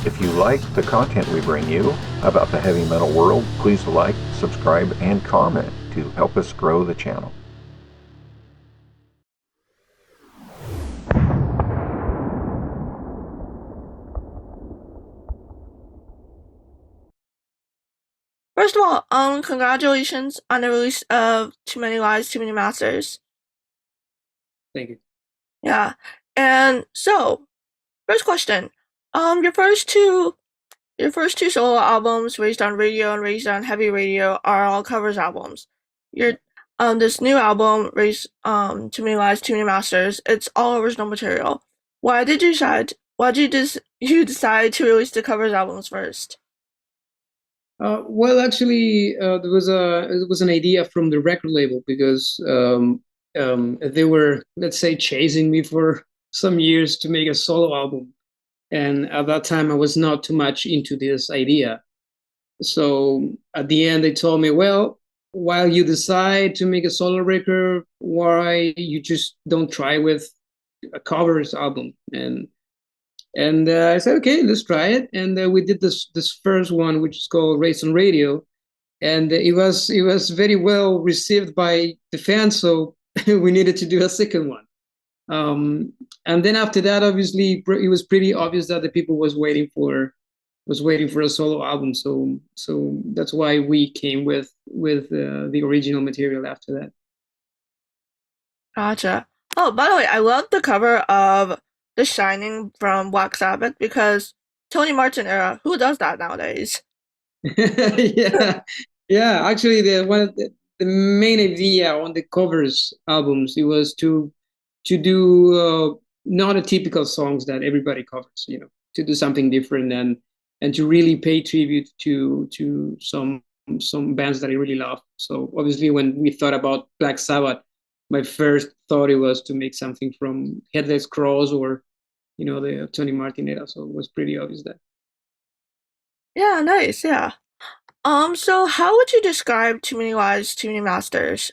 If you like the content we bring you about the heavy metal world, please like, subscribe, and comment to help us grow the channel. First of all, congratulations on the release of Too Many Lies, Too Many Masters. Thank you. Yeah. And so, first question. Your first two solo albums, Raised on Radio and Raised on Heavy Radio, are all covers albums. Your this new album, Raised Too Many Lies, Too Many Masters, it's all original material. Why did you decide to release the covers albums first? Well, actually, it was an idea from the record label because they were, let's say, chasing me for some years to make a solo album, and at that time I was not too much into this idea. So at the end, they told me, "Well, while you decide to make a solo record, why you just don't try with a covers album?" And I said, okay, let's try it. And we did this first one, which is called Race on Radio, and it was very well received by the fans. So we needed to do a second one. And then after that, obviously, it was pretty obvious that the people was waiting for a solo album. So that's why we came with the original material after that. Gotcha. Oh, by the way, I love the cover of The Shining from Black Sabbath because Tony Martin era. Who does that nowadays? Yeah, yeah. Actually, the main idea on the covers albums it was to do not a typical songs that everybody covers. To do something different and to really pay tribute to some bands that I really love. So obviously, when we thought about Black Sabbath, my first thought it was to make something from Headless Cross or the Tony Martin era. So it was pretty obvious that. Yeah, nice. Yeah. So how would you describe Too Many Lives, Too Many Masters?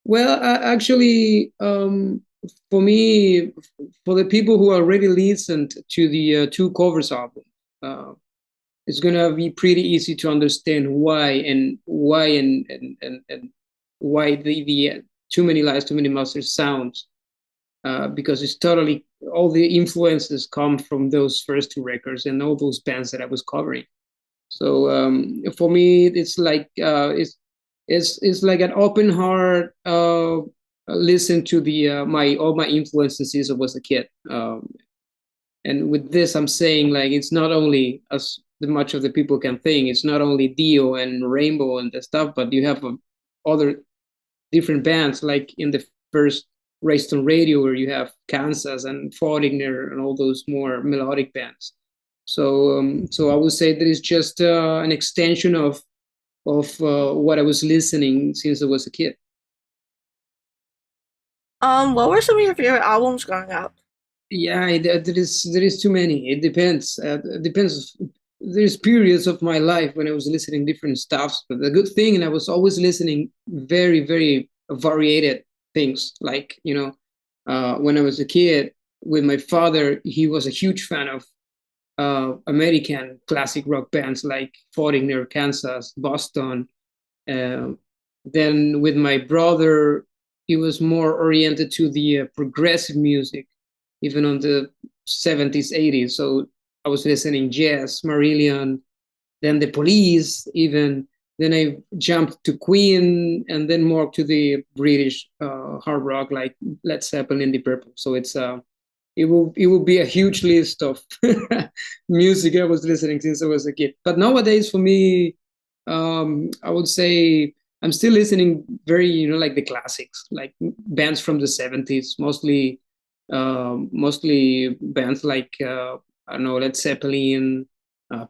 Well, actually, for me, for the people who already listened to the two covers album, uh, it's gonna be pretty easy to understand why and why the Too Many Lies, Too Many Masters sounds, because it's totally all the influences come from those first two records and all those bands that I was covering. So for me, it's like an open heart. Listen to the my all my influences since I was a kid. And with this, I'm saying like it's not only as the much of the people can think. It's not only Dio and Rainbow and the stuff, but you have other different bands like in the first Raised on Radio where you have Kansas and Foreigner and all those more melodic bands. So I would say that it's just an extension of what I was listening since I was a kid. What were some of your favorite albums growing up? Yeah, there is too many. It depends. It depends. There's periods of my life when I was listening different stuffs, but the good thing, and I was always listening very, very varied things. Like when I was a kid with my father, he was a huge fan of American classic rock bands like Foreigner, Kansas, Boston. Uh, then with my brother, he was more oriented to the progressive music, even on the 70s, 80s. So I was listening jazz, Marillion, then the Police, even. Then I jumped to Queen, and then more to the British hard rock like Led Zeppelin, Deep Purple. So it will be a huge list of music I was listening since I was a kid. But nowadays, for me, I would say I'm still listening very, like the classics, like bands from the 70s, mostly bands like I don't know, Led Zeppelin,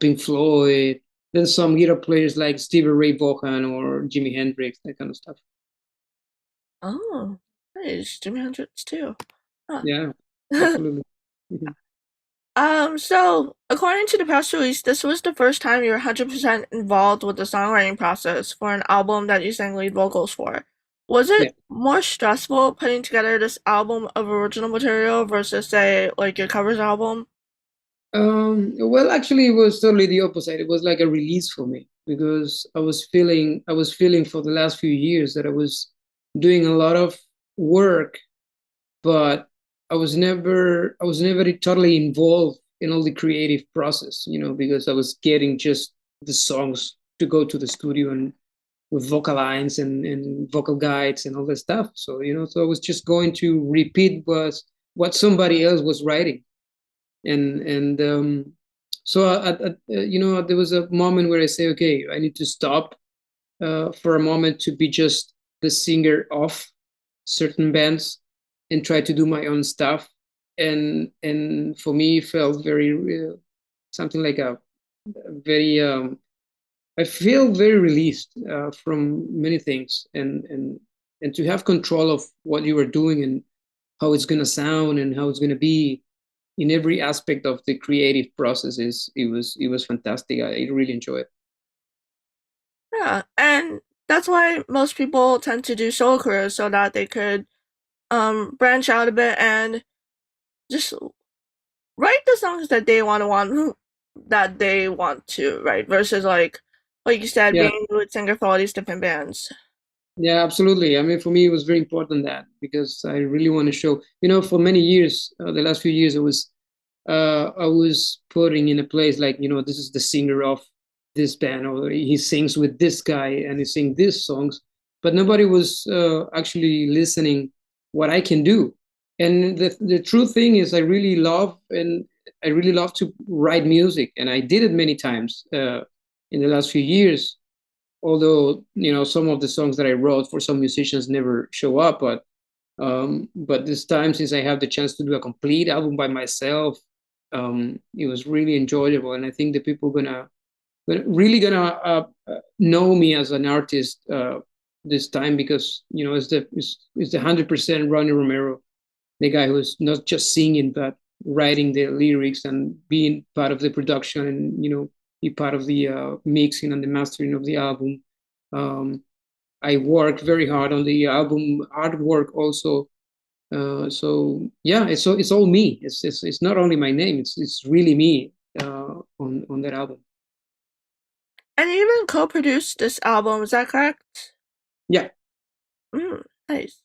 Pink Floyd. Then some guitar players like Stevie Ray Vaughan or Jimi Hendrix, that kind of stuff. Oh, nice. Jimi Hendrix too. Huh. Yeah, absolutely. Mhm. So according to the press release, this was the first time you were 100% involved with the songwriting process for an album that you sang lead vocals for. Was Yeah. it more stressful putting together this album of original material versus, say, like your covers album? Well, actually, it was totally the opposite. It was like a release for me because I was feeling for the last few years that I was doing a lot of work, but I was never totally involved in all the creative process, because I was getting just the songs to go to the studio and with vocal lines and vocal guides and all that stuff. So, so I was just going to repeat what somebody else was writing and so there was a moment where I say, okay, I need to stop for a moment to be just the singer of certain bands and try to do my own stuff. And for me, it felt very something like a very I feel very released from many things, and to have control of what you are doing and how it's going to sound and how it's going to be in every aspect of the creative process. It was fantastic. I really enjoy it. Yeah, and that's why most people tend to do solo careers so that they could branch out a bit and just write the songs that they want that they want to write versus like you said, Yeah, being the lead singer for all these different bands. yeah, absolutely. I mean, for me, it was very important that because I really want to show. For many years, the last few years, I was putting in a place like, this is the singer of this band, or he sings with this guy and he sings these songs, but nobody was actually listening what I can do. And the true thing is, I really love to write music, and I did it many times in the last few years. Although some of the songs that I wrote for some musicians never show up, but this time, since I have the chance to do a complete album by myself, it was really enjoyable, and I think the people really gonna know me as an artist this time, because it's the 100% Ronnie Romero, the guy who's not just singing but writing the lyrics and being part of the production, and be part of the mixing and the mastering of the album. Um, I worked very hard on the album artwork also. So yeah, it's all me. It's not only my name. It's really me on that album. And you even co-produced this album, is that correct? Yeah, Nice.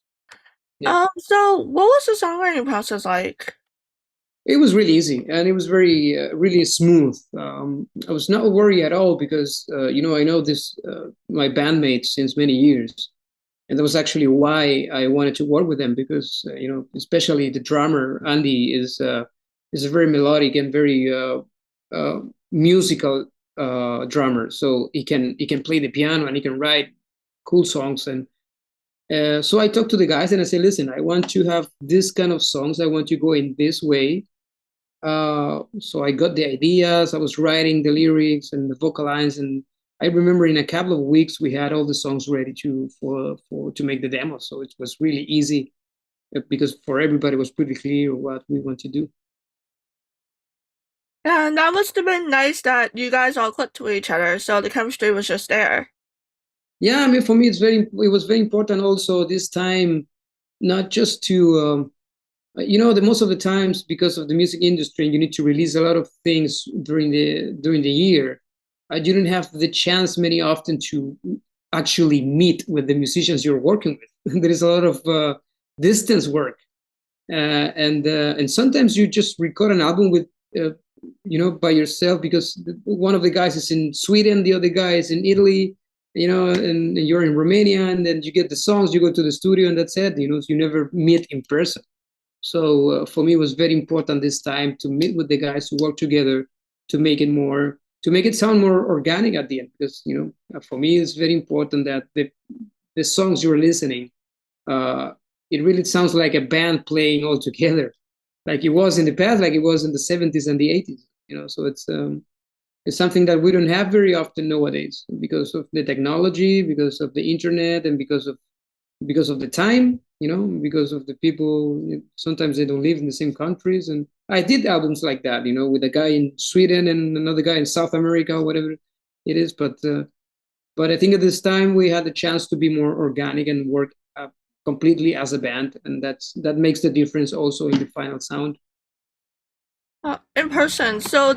yeah. So what was the songwriting process like? It was really easy, and it was very really smooth. I was not worried at all because I know this my bandmates since many years, and that was actually why I wanted to work with them, because especially the drummer Andy is a very melodic and very musical drummer. So he can play the piano and he can write cool songs. And so I talked to the guys and I said, listen, I want to have this kind of songs. I want to go in this way. So I got the ideas. I was writing the lyrics and the vocal lines, and I remember in a couple of weeks we had all the songs ready to make the demo. So it was really easy because for everybody it was pretty clear what we want to do. Yeah, and that must have been nice that you guys all clicked with each other, so the chemistry was just there. Yeah, I mean, for me it was very important also this time, not just to the most of the times, because of the music industry, you need to release a lot of things during the year. I didn't have the chance many often to actually meet with the musicians you're working with. There is a lot of distance work, and sometimes you just record an album with by yourself, because one of the guys is in Sweden, the other guy is in Italy, and you're in Romania, and then you get the songs, you go to the studio, and that's it. So you never meet in person. So for me, it was very important this time to meet with the guys, to work together, to make it sound more organic at the end. Because for me, it's very important that the songs you're listening, uh, it really sounds like a band playing all together, like it was in the past, like it was in the 70s and the 80s. So it's something that we don't have very often nowadays, because of the technology, because of the internet, and because of the time, because of the people. Sometimes they don't live in the same countries. And I did albums like that, with a guy in Sweden and another guy in South America, or whatever it is. But I think at this time we had the chance to be more organic and work completely as a band, and that makes the difference also in the final sound. In person. So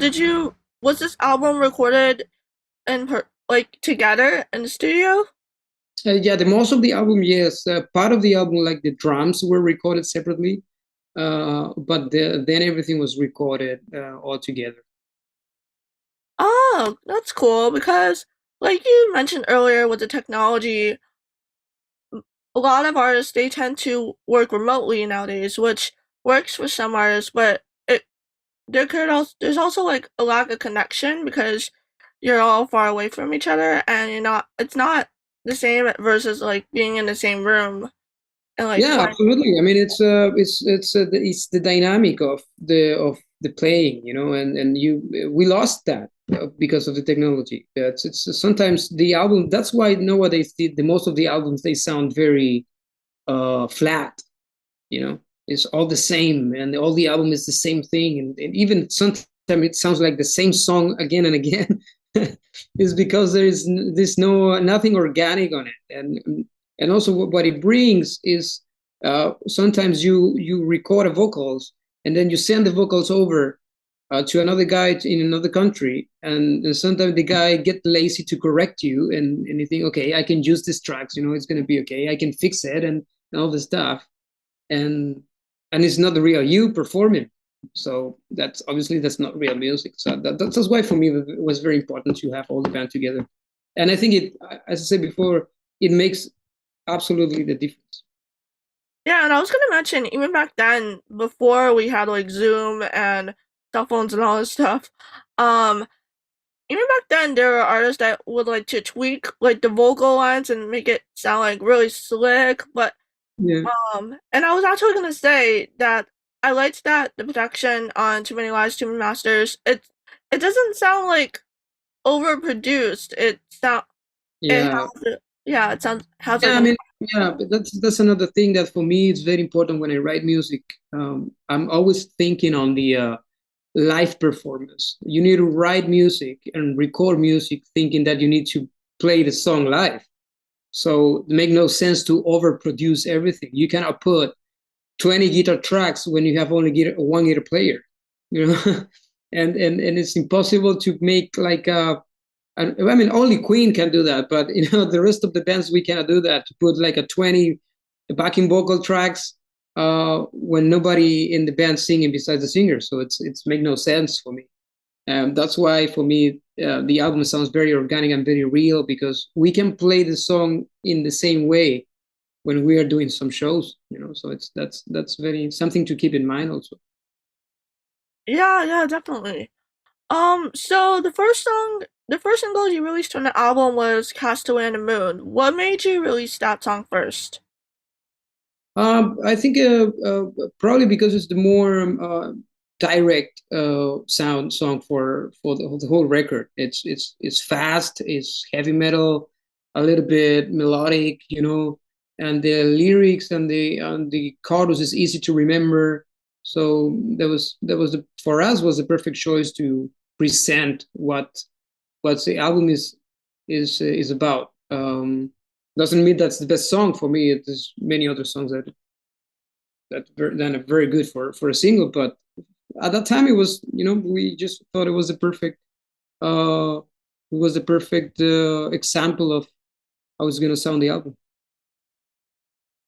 was this album recorded like together in the studio? Yeah, the most of the album, yes. Part of the album, like the drums, were recorded separately, but then everything was recorded all together. Oh, that's cool because like you mentioned earlier with the technology, a lot of artists they tend to work remotely nowadays, which works for some artists, but there's also like a lack of connection because you're all far away from each other and it's not the same versus like being in the same room and like Yeah, playing. absolutely. I mean, it's the dynamic of the playing, and we lost that because of the technology. It's sometimes the album. That's why nowadays the most of the albums they sound very flat. It's all the same, and all the album is the same thing, and even sometimes it sounds like the same song again and again. Is because there's nothing organic on it, and also what it brings is sometimes you record a vocals and then you send the vocals over to another guy in another country, and sometimes the guy get lazy to correct you, and you think, okay, I can use these tracks, it's going to be okay, I can fix it, and all this stuff, and it's not the real you performing. So that's not real music. So that's why for me it was very important to have all the band together, and I think it, as I said before, it makes absolutely the difference. Yeah, and I was gonna mention even back then, before we had like Zoom and cell phones and all this stuff, um, even back then there were artists that would like to tweak like the vocal lines and make it sound like really slick, but Yeah. and I was actually gonna say that I liked that the production on Too Many Lies, Too Many Masters, it doesn't sound like overproduced. It Yeah. yeah, it sounds has like Yeah, I a mean, yeah, but that's another thing that for me it's very important when I write music. I'm always thinking on the live performance. You need to write music and record music thinking that you need to play the song live. So it makes no sense to overproduce everything. You cannot put 20 guitar tracks when you have only one guitar player, you know, and it's impossible to make like I mean, only Queen can do that, but the rest of the bands we cannot do that. To put like a 20 backing vocal tracks when nobody in the band singing besides the singer, so it's make no sense for me. That's why for me the album sounds very organic and very real because we can play the song in the same way when we are doing some shows. So that's very something to keep in mind also. yeah, yeah, definitely. So the first single you released from the album was Castaway on the Moon. What made you release that song first? I think probably because it's the more direct sound song for the whole record. It's fast, it's heavy metal, a little bit melodic, and the lyrics and the chorus is easy to remember. So for us was the perfect choice to present what the album is about. Doesn't mean that's the best song for me. There's many other songs that are very good for a single, but at that time it was, we just thought uh it was the perfect example of how it's gonna sound the album.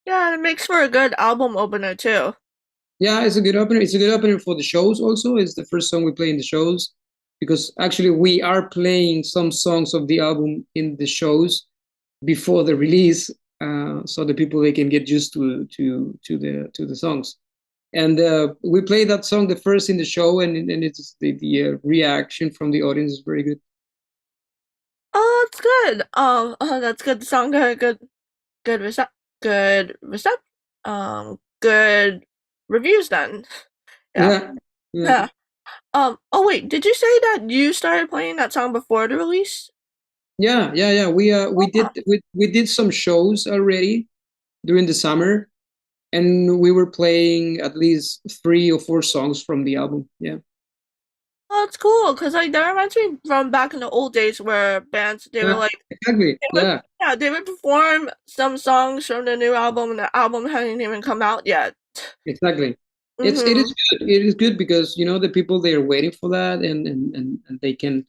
Yeah, it makes for a good album opener too. Yeah, it's a good opener. It's a good opener for the shows also. It's the first song we play in the shows because actually we are playing some songs of the album in the shows before the release, so the people they can get used to the songs. And we played that song the first in the show, and it's the reaction from the audience is very good. Oh, that's good. That's good. The song got good good reviews then. Yeah. Yeah, yeah, Yeah. Oh wait, did you say that you started playing that song before the release? yeah. Oh, We did some shows already during the summer, and we were playing at least 3 or 4 songs from the album. Yeah, that's cool because like that reminds me from back in the old days where bands they were yeah, like exactly. Yeah, they would perform some songs from the new album and the album hadn't even come out yet. exactly. It Mm-hmm. is good. It is good because the people, they are waiting for that, and they can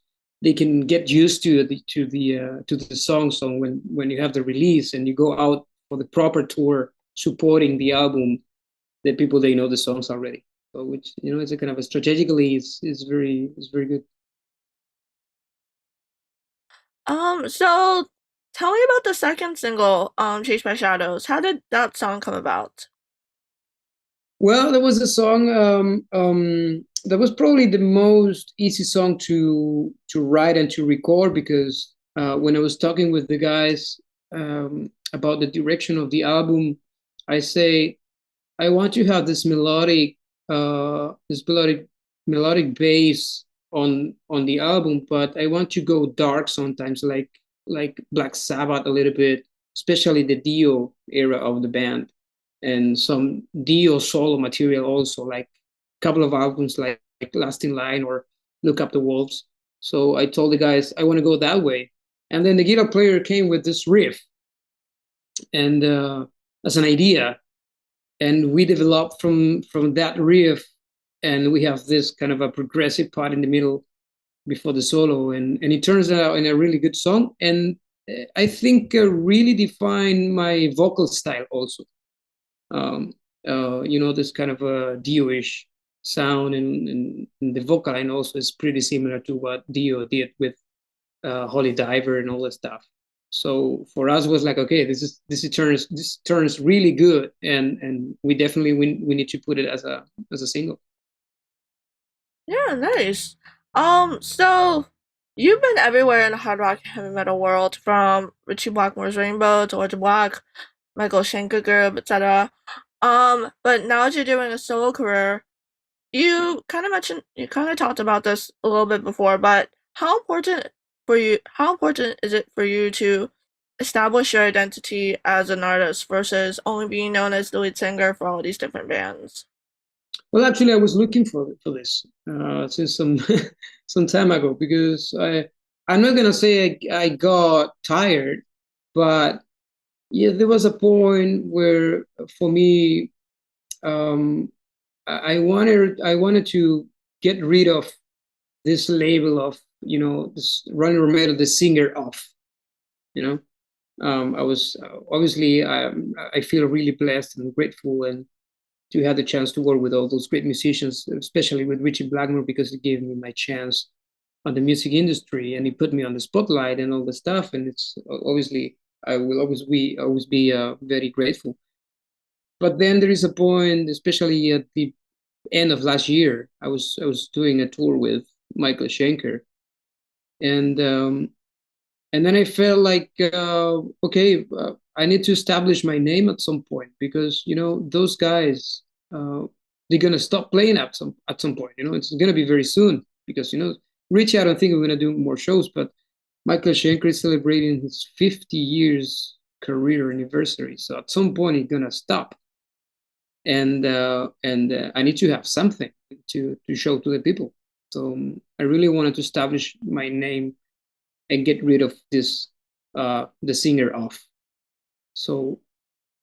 get used to the song. So when you have the release and you go out for the proper tour supporting the album, the people, they know the songs already. So which it's a kind of a strategically, is very good. So tell me about the second single, Chased by Shadows. How did that song come about? Well, there was a song that was probably the most easy song to write and to record because when I was talking with the guys about the direction of the album, I say I want to have this melodic bass on the album, but I want to go dark sometimes, like Black Sabbath a little bit, especially the Dio era of the band, and some Dio solo material also, like a couple of albums like Last in Line or Look Up the Wolves. So I told the guys I want to go that way, and then the guitar player came with this riff and as an idea, and we developed from that riff, and we have this kind of a progressive part in the middle before the solo, and it turns out in a really good song, and I think really defined my vocal style also. um, this kind of a Dio-ish sound, and the vocal line also is pretty similar to what Dio did with Holy Diver and all that stuff. So for us, it was like, okay, this turns really good, and we definitely we need to put it as a single. Yeah, nice. So you've been everywhere in the hard rock heavy metal world, from Richie Blackmore's Rainbow, George Black, Michael Schenker Group, etc. But now that you're doing a solo career, you kind of talked about this a little bit before, but how important is it for you to establish your identity as an artist versus only being known as the lead singer for all these different bands? Well, actually, I was looking for this since some some time ago, because I'm not gonna say I got tired, but yeah, there was a point where for me, um, I wanted to get rid of this label of this Ronnie Romero, the singer of. You know, I was obviously I feel really blessed and grateful, and to have the chance to work with all those great musicians, especially with Richie Blackmore, because it gave me my chance on the music industry, and he put me on the spotlight and all the stuff. And it's obviously I will always be very grateful. But then there is a point, especially at the end of last year, I was doing a tour with Michael Schenker, and and then I felt like, okay, I need to establish my name at some point, because those guys, uh, they're gonna stop playing at some point. It's gonna be very soon, because Richie, I don't think we're gonna do more shows, but Michael Schenker is celebrating his 50 years career anniversary, so at some point he's gonna stop, and I need to have something to show to the people. So I really wanted to establish my name and get rid of this the singer off, so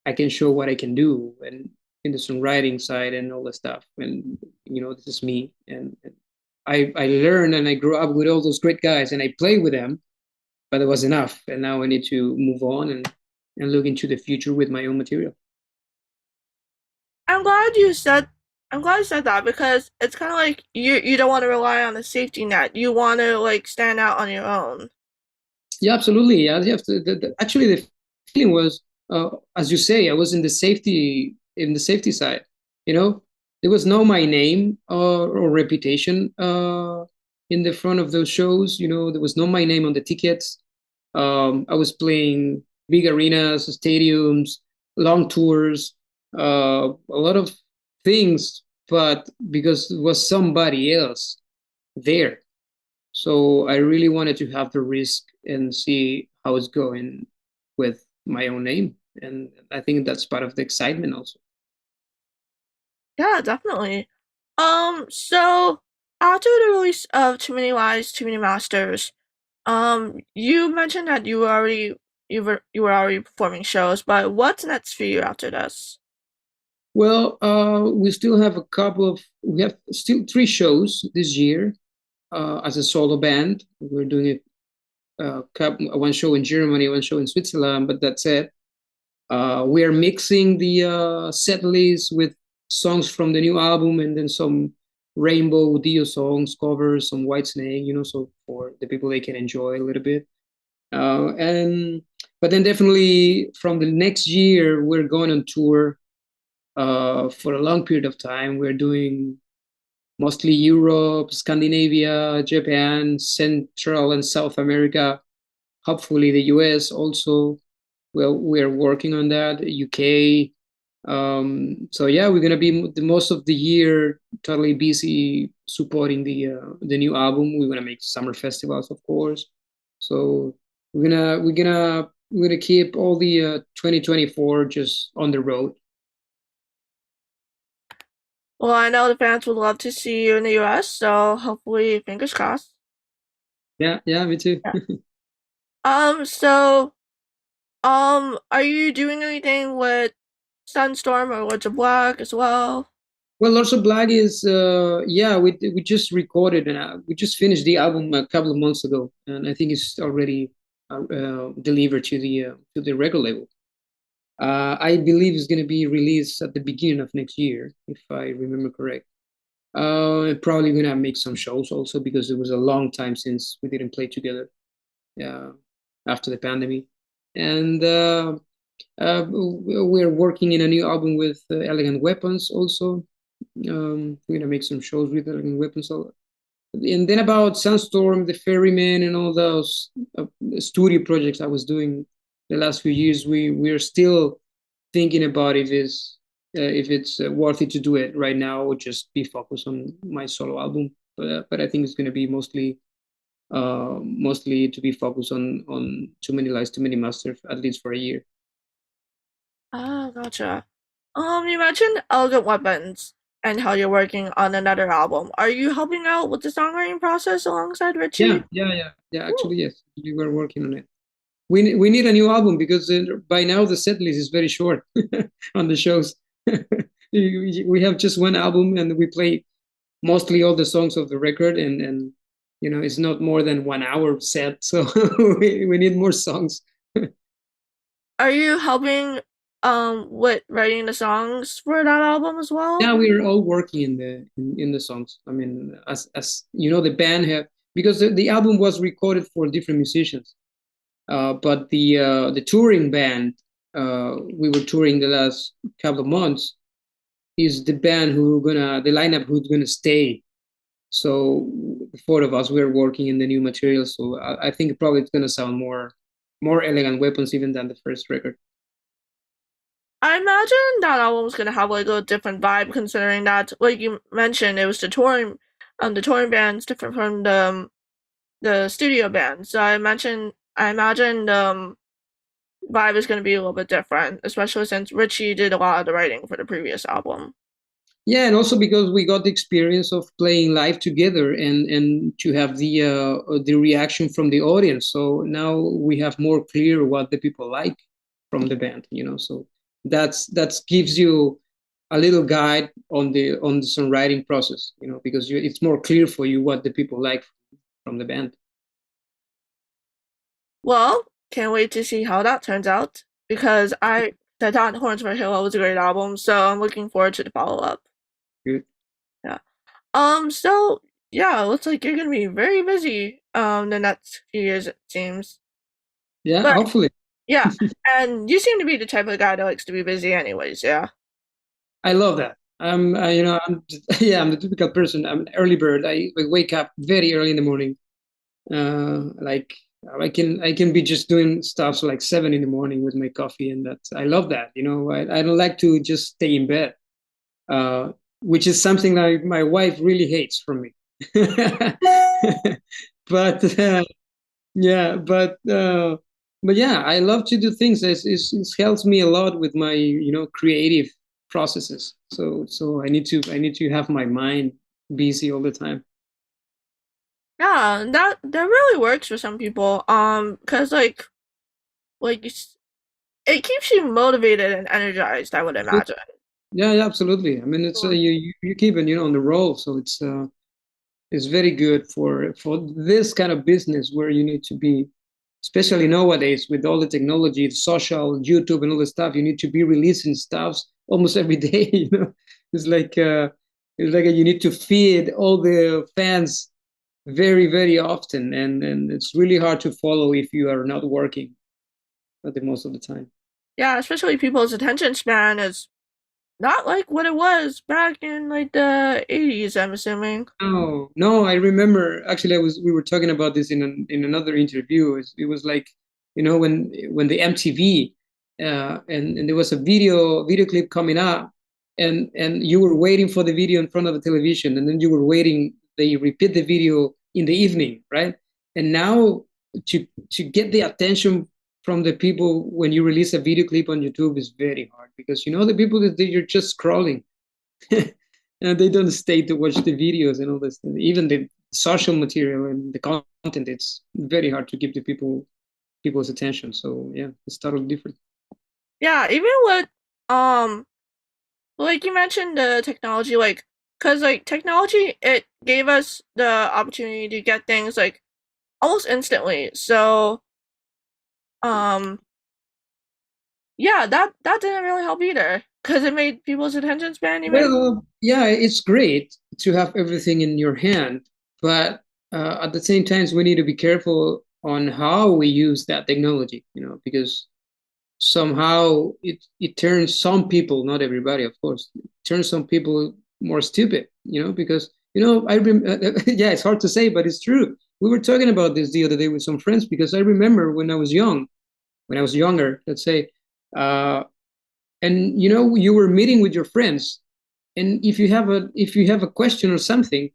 I can show what I can do, and in the songwriting side and all the stuff. And this is me, and I learned and I grew up with all those great guys, and I played with them, but it was enough, and now I need to move on and look into the future with my own material. I'm glad you said I'm glad you said that, because it's kind of like you don't want to rely on a safety net. You want to like stand out on your own. Yeah, absolutely. Yeah, you have to, actually the feeling was, as you say, I was in the safety side. You know, there was no my name or reputation in the front of those shows. There was no my name on the tickets. I was playing big arenas, stadiums, long tours, a lot of things, but because it was somebody else there, so I really wanted to have the risk and see how it's going with my own name. And I think that's part of the excitement also. Yeah, definitely. So after the release of Too Many Lies, Too Many Masters, you mentioned that you were already performing shows, but what's next for you after this? Well, we still have we have still 3 shows this year as a solo band. We're doing one show in Germany, one show in Switzerland, but that's it. We are mixing the set list with songs from the new album and then some Rainbow Dio songs, covers, some Whitesnake, so for the people they can enjoy a little bit. And but then definitely from the next year we're going on tour for a long period of time. We're doing mostly Europe, Scandinavia, Japan, Central and South America, hopefully the US also. Well, we're working on that, UK. So yeah, we're gonna be the most of the year totally busy supporting the new album. We're gonna make summer festivals, of course. So we're gonna keep all the 2024 just on the road. Well, I know the fans would love to see you in the US, so hopefully, fingers crossed. Yeah, me too. Yeah. So, are you doing anything with Sunstorm or Lords of Black as well? Well, Lords of Black is yeah, we just recorded and we just finished the album a couple of months ago, and I think it's already delivered to the record label. I believe it's going to be released at the beginning of next year, if I remember correct. Probably going to make some shows also because it was a long time since we didn't play together after the pandemic. And we're working in a new album with Elegant Weapons also. We're going to make some shows with Elegant Weapons. And then about Sandstorm, The Ferryman, and all those studio projects I was doing the last few years, we're still thinking about if it's worth it to do it right now or just be focused on my solo album. But I think it's going to be mostly to be focused on Too Many Lies, Too Many Masters, at least for a year. Ah, gotcha. You mentioned Elegant Weapons and how you're working on another album. Are you helping out with the songwriting process alongside Richie? Yeah. Actually, yes, we were working on it. We need a new album because by now the set list is very short on the shows. We have just one album and we play mostly all the songs of the record, and it's not more than 1 hour set, so we need more songs. Are you helping with writing the songs for that album as well? Yeah, we're all working in the songs. I mean, as you know, the band have, because the album was recorded for different musicians. But the touring band we were touring the last couple of months is the band the lineup who's gonna stay. So the 4 of us we're working in the new material. So I think probably it's gonna sound more Elegant Weapons even than the first record. I imagine that album's gonna have like a different vibe, considering that, like you mentioned, it was the touring band's different from the studio band. So I imagine the vibe is gonna be a little bit different, especially since Richie did a lot of the writing for the previous album. Yeah, and also because we got the experience of playing live together and to have the reaction from the audience. So now we have more clear what the people like from the band. So that gives you a little guide on the songwriting process. Because it's more clear for you what the people like from the band. Well, can't wait to see how that turns out because I thought Horns for Halo was a great album, so I'm looking forward to the follow up. Good. Yeah. So yeah, looks like you're gonna be very busy the next few years, it seems. Yeah, But hopefully. yeah, and you seem to be the type of guy that likes to be busy anyways, yeah. I love that. I'm the typical person. I'm an early bird. I wake up very early in the morning. Like I can be just doing stuff like 7 in the morning with my coffee, and I love that. I don't like to just stay in bed, which is something that my wife really hates from me. But yeah, but yeah, I love to do things. It helps me a lot with my creative processes. So I need to have my mind busy all the time. Yeah, that really works for some people. Cause like it keeps you motivated and energized, I would imagine. Yeah, absolutely. I mean, it's you keep it, on the roll, so it's very good for this kind of business where you need to be, especially nowadays with all the technology, the social, YouTube, and all the stuff. You need to be releasing stuff almost every day. It's like you need to feed all the fans very, very often, and it's really hard to follow if you are not working at the most of the time. Yeah, especially people's attention span is not like what it was back in like the 80s, I'm assuming. No, no, I remember actually we were talking about this in another interview. It was like, when the MTV and there was a video clip coming up, and you were waiting for the video in front of the television, and then you were waiting, they repeat the video in the evening, right? And now to get the attention from the people when you release a video clip on YouTube is very hard, because the people that you're just scrolling. And they don't stay to watch the videos and all this. Even the social material and the content, it's very hard to keep the people's attention. So yeah, it's totally different. Yeah, even with like you mentioned the technology, like, because like technology, it gave us the opportunity to get things like almost instantly. So yeah, that didn't really help either, because it made people's attention span even. Well, yeah, it's great to have everything in your hand, but at the same time, we need to be careful on how we use that technology, because somehow it turns some people, not everybody, of course, turns some people more stupid, because, yeah, it's hard to say, but it's true. We were talking about this the other day with some friends, because I remember when I was younger, let's say, and you were meeting with your friends, and if you have a question or something,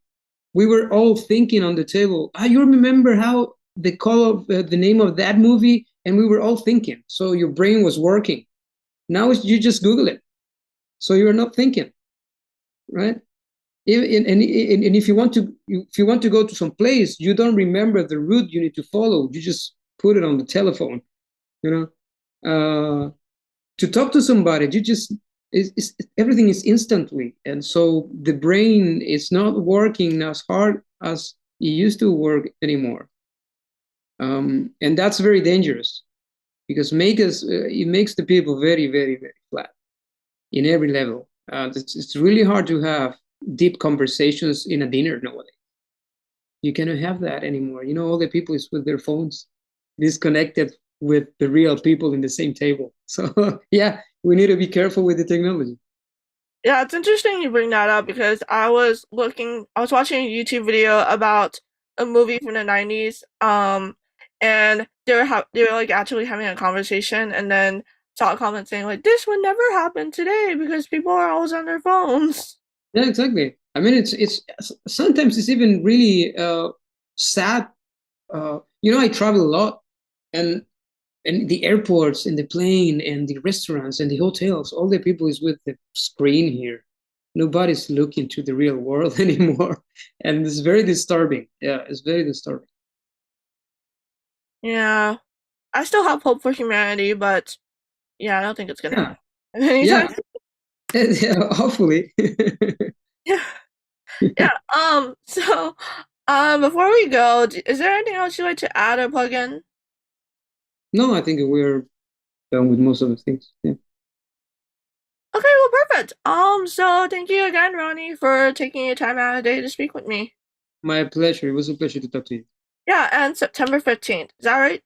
we were all thinking on the table, you remember how the call of the name of that movie, and we were all thinking, so your brain was working. Now you just Google it, so you're not thinking, right? And if you want to go to some place, you don't remember the route you need to follow, you just put it on the telephone. To talk to somebody, you just everything is instantly, and so the brain is not working as hard as it used to work anymore. And that's very dangerous, because it makes the people very, very, very flat in every level. It's really hard to have deep conversations in a dinner nowadays. You cannot have that anymore. All the people is with their phones, disconnected with the real people in the same table. So yeah, we need to be careful with the technology. Yeah, it's interesting you bring that up, because I was watching a YouTube video about a movie from the 90s, and they were like actually having a conversation, and then saw a comment saying like, this would never happen today because people are always on their phones. Yeah, exactly. I mean, it's sometimes it's even really sad. I travel a lot, and the airports and the plane and the restaurants and the hotels, all the people is with the screen here. Nobody's looking to the real world anymore, and it's very disturbing. Yeah, it's very disturbing. Yeah, I still have hope for humanity, but yeah, I don't think it's gonna happen anytime. Yeah, hopefully. Yeah. Yeah. So, before we go, is there anything else you'd like to add or plug in? No, I think we're done with most of the things. Yeah. Okay, well, perfect. So thank you again, Ronnie, for taking your time out of the day to speak with me. My pleasure. It was a pleasure to talk to you. Yeah, and September 15th. Is that right?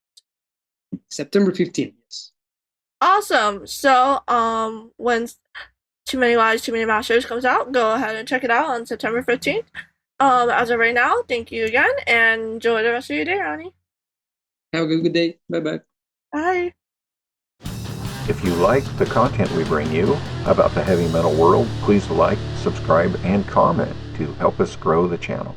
September 15th, yes. Awesome. So, when Too Many Lies, Too Many Masters comes out, go ahead and check it out on September 15th. As of right now, thank you again, and enjoy the rest of your day, Ronnie. Have a good day. Bye-bye. Bye. If you like the content we bring you about the heavy metal world, please like, subscribe, and comment to help us grow the channel.